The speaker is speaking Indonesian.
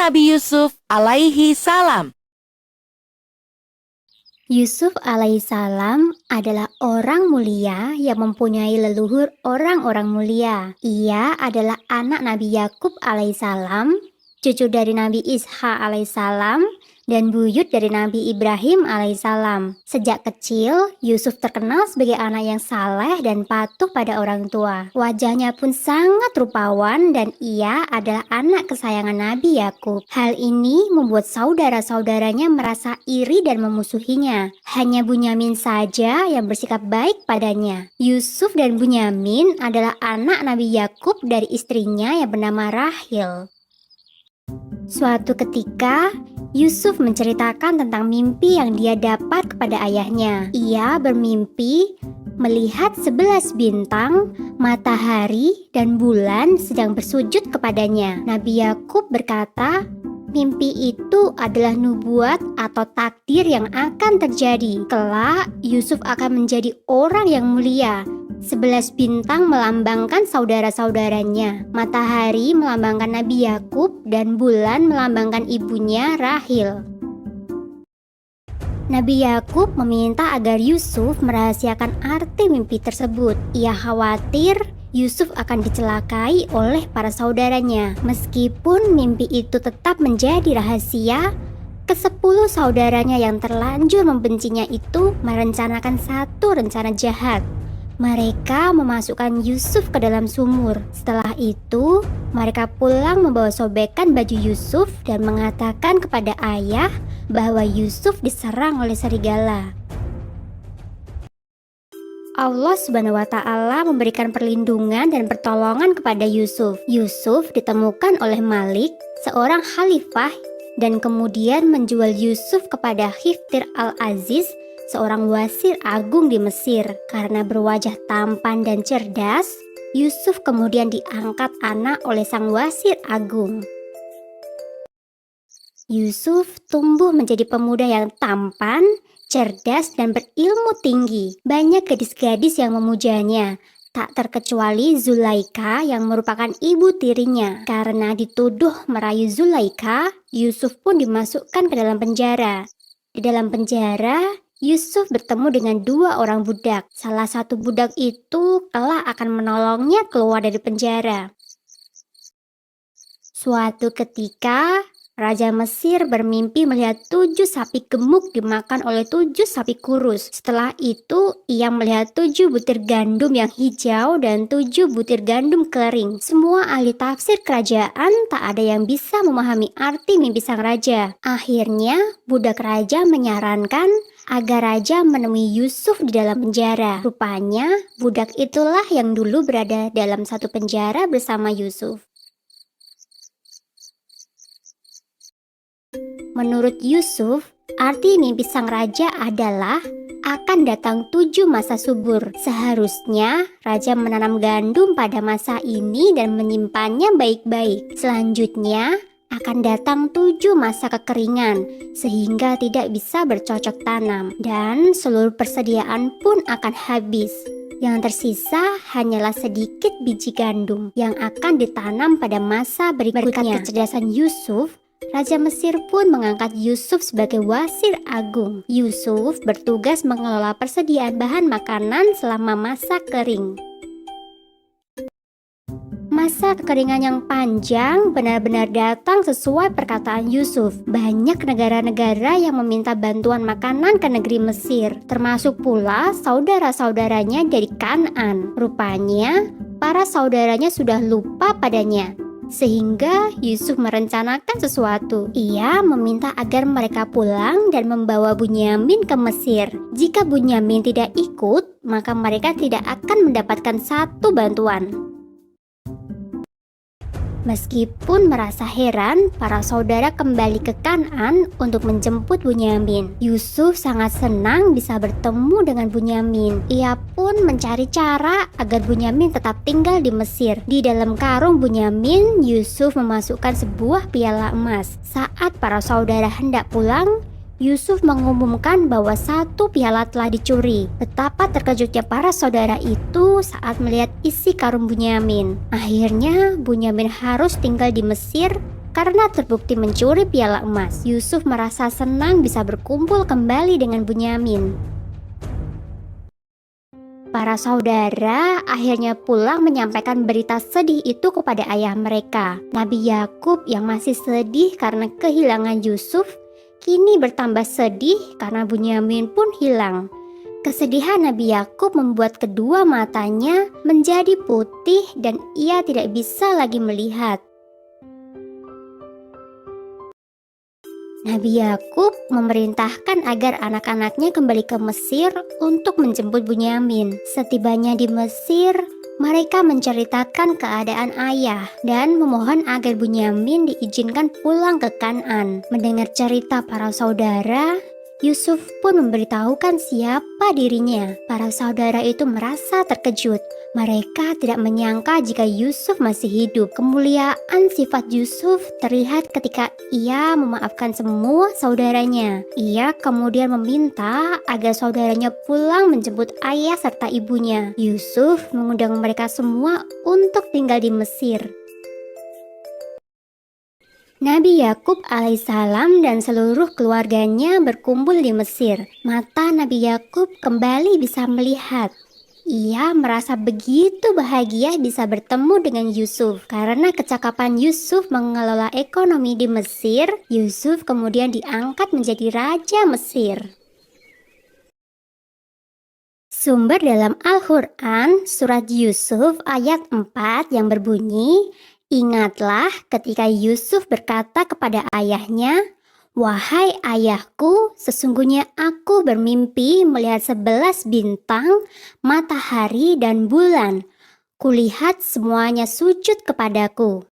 Nabi Yusuf alaihi salam. Yusuf alaihissalam adalah orang mulia yang mempunyai leluhur orang-orang mulia. Ia adalah anak Nabi Yakub alaihissalam, cucu dari Nabi Ishak alaihissalam, dan buyut dari Nabi Ibrahim alaihissalam. Sejak kecil, Yusuf terkenal sebagai anak yang saleh dan patuh pada orang tua. Wajahnya pun sangat rupawan dan ia adalah anak kesayangan Nabi Yakub. Hal ini membuat saudara-saudaranya merasa iri dan memusuhinya. Hanya Bunyamin saja yang bersikap baik padanya. Yusuf dan Bunyamin adalah anak Nabi Yakub dari istrinya yang bernama Rahil. Suatu ketika, Yusuf menceritakan tentang mimpi yang dia dapat kepada ayahnya. Ia bermimpi melihat 11 bintang, matahari, dan bulan sedang bersujud kepadanya. Nabi Yakub berkata, mimpi itu adalah nubuat atau takdir yang akan terjadi. Kelak, Yusuf akan menjadi orang yang mulia. 11 bintang melambangkan saudara-saudaranya, matahari melambangkan Nabi Yakub, dan bulan melambangkan ibunya Rahil. Nabi Yakub meminta agar Yusuf merahasiakan arti mimpi tersebut. Ia khawatir Yusuf akan dicelakai oleh para saudaranya. Meskipun mimpi itu tetap menjadi rahasia, ke-10 saudaranya yang terlanjur membencinya itu merencanakan satu rencana jahat. Mereka memasukkan Yusuf ke dalam sumur. Setelah itu, mereka pulang membawa sobekan baju Yusuf dan mengatakan kepada ayah bahwa Yusuf diserang oleh serigala. Allah Subhanahu wa Ta'ala memberikan perlindungan dan pertolongan kepada Yusuf. Yusuf ditemukan oleh Malik, seorang khalifah, dan kemudian menjual Yusuf kepada Khiftir al-Aziz, seorang wasir agung di Mesir. Karena berwajah tampan dan cerdas, Yusuf kemudian diangkat anak oleh sang wasir agung. Yusuf tumbuh menjadi pemuda yang tampan, cerdas, dan berilmu tinggi. Banyak gadis-gadis yang memujanya, tak terkecuali Zulaika yang merupakan ibu tirinya. Karena dituduh merayu Zulaika, Yusuf pun dimasukkan ke dalam penjara. Di dalam penjara, Yusuf bertemu dengan 2 orang budak. Salah satu budak itu kelak akan menolongnya keluar dari penjara. Suatu ketika, Raja Mesir bermimpi melihat 7 sapi gemuk dimakan oleh 7 sapi kurus. Setelah itu, ia melihat 7 butir gandum yang hijau dan 7 butir gandum kering. Semua ahli tafsir kerajaan tak ada yang bisa memahami arti mimpi sang raja. Akhirnya, budak raja menyarankan agar raja menemui Yusuf di dalam penjara. Rupanya, budak itulah yang dulu berada dalam satu penjara bersama Yusuf. Menurut Yusuf, arti mimpi sang raja adalah akan datang 7 masa subur. Seharusnya raja menanam gandum pada masa ini dan menyimpannya baik-baik. Selanjutnya akan datang 7 masa kekeringan sehingga tidak bisa bercocok tanam dan seluruh persediaan pun akan habis. Yang tersisa hanyalah sedikit biji gandum yang akan ditanam pada masa berikutnya. Berkat kecerdasan Yusuf, Raja Mesir pun mengangkat Yusuf sebagai wasir agung. Yusuf bertugas mengelola persediaan bahan makanan selama masa kering. Masa kekeringan yang panjang benar-benar datang sesuai perkataan Yusuf. Banyak negara-negara yang meminta bantuan makanan ke negeri Mesir, termasuk pula saudara-saudaranya dari Kanaan. Rupanya, para saudaranya sudah lupa padanya. Sehingga Yusuf merencanakan sesuatu. Ia meminta agar mereka pulang dan membawa Bunyamin ke Mesir. Jika Bunyamin tidak ikut, maka mereka tidak akan mendapatkan satu bantuan. Meskipun merasa heran, para saudara kembali ke Kanaan untuk menjemput Bunyamin. Yusuf sangat senang bisa bertemu dengan Bunyamin. Ia pun mencari cara agar Bunyamin tetap tinggal di Mesir. Di dalam karung Bunyamin, Yusuf memasukkan sebuah piala emas. Saat para saudara hendak pulang, Yusuf mengumumkan bahwa satu piala telah dicuri. Betapa terkejutnya para saudara itu saat melihat isi karung Bunyamin. Akhirnya Bunyamin harus tinggal di Mesir karena terbukti mencuri piala emas. Yusuf merasa senang bisa berkumpul kembali dengan Bunyamin. Para saudara akhirnya pulang menyampaikan berita sedih itu kepada ayah mereka. Nabi Yakub yang masih sedih karena kehilangan Yusuf, kini bertambah sedih karena Bunyamin pun hilang. Kesedihan Nabi Yakub membuat kedua matanya menjadi putih dan ia tidak bisa lagi melihat. Nabi Yakub memerintahkan agar anak-anaknya kembali ke Mesir untuk menjemput Bunyamin. Setibanya di Mesir, mereka menceritakan keadaan ayah dan memohon agar Bunyamin diizinkan pulang ke Kanaan. Mendengar cerita para saudara, Yusuf pun memberitahukan siapa dirinya. Para saudara itu merasa terkejut. Mereka tidak menyangka jika Yusuf masih hidup. Kemuliaan sifat Yusuf terlihat ketika ia memaafkan semua saudaranya. Ia kemudian meminta agar saudaranya pulang menjemput ayah serta ibunya. Yusuf mengundang mereka semua untuk tinggal di Mesir. Nabi Yakub alaihissalam dan seluruh keluarganya berkumpul di Mesir. Mata Nabi Yakub kembali bisa melihat. Ia merasa begitu bahagia bisa bertemu dengan Yusuf. Karena kecakapan Yusuf mengelola ekonomi di Mesir, Yusuf kemudian diangkat menjadi raja Mesir. Sumber dalam Al-Quran, surat Yusuf ayat 4 yang berbunyi, "Ingatlah ketika Yusuf berkata kepada ayahnya, 'Wahai ayahku, sesungguhnya aku bermimpi melihat 11 bintang, matahari dan bulan. Kulihat semuanya sujud kepadaku.